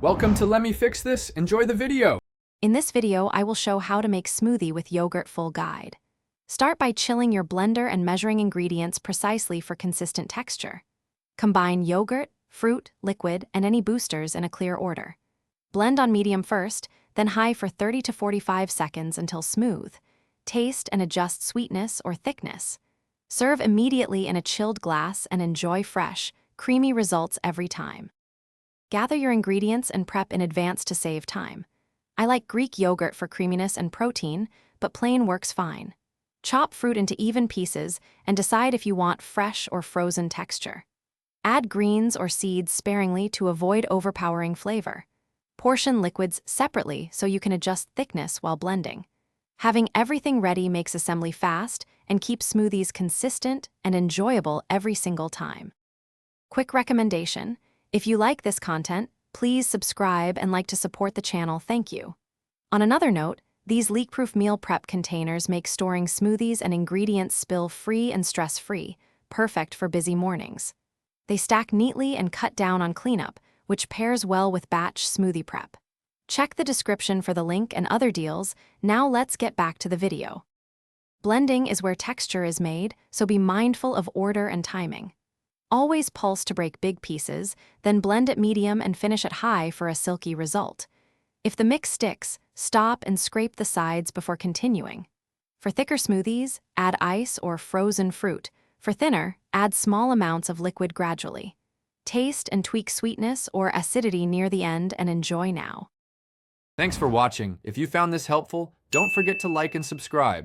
Welcome to Let Me Fix This. Enjoy the video. In this video, I will show how to make smoothie with yogurt full guide. Start by chilling your blender and measuring ingredients precisely for consistent texture. Combine yogurt, fruit, liquid, and any boosters in a clear order. Blend on medium first, then high for 30 to 45 seconds until smooth. Taste and adjust sweetness or thickness. Serve immediately in a chilled glass and enjoy fresh, creamy results every time. Gather your ingredients and prep in advance to save time. I like Greek yogurt for creaminess and protein, but plain works fine. Chop fruit into even pieces and decide if you want fresh or frozen texture. Add greens or seeds sparingly to avoid overpowering flavor. Portion liquids separately so you can adjust thickness while blending. Having everything ready makes assembly fast and keeps smoothies consistent and enjoyable every single time. Quick recommendation: if you like this content, please subscribe and like to support the channel. Thank you. On another note, these leak-proof meal prep containers make storing smoothies and ingredients spill-free and stress-free, perfect for busy mornings. They stack neatly and cut down on cleanup, which pairs well with batch smoothie prep. Check the description for the link and other deals. Now let's get back to the video. Blending is where texture is made, so be mindful of order and timing. Always pulse to break big pieces, then blend at medium and finish at high for a silky result. If the mix sticks, stop and scrape the sides before continuing. For thicker smoothies, add ice or frozen fruit. For thinner, add small amounts of liquid gradually. Taste and tweak sweetness or acidity near the end and enjoy now. Thanks for watching. If you found this helpful, don't forget to like and subscribe.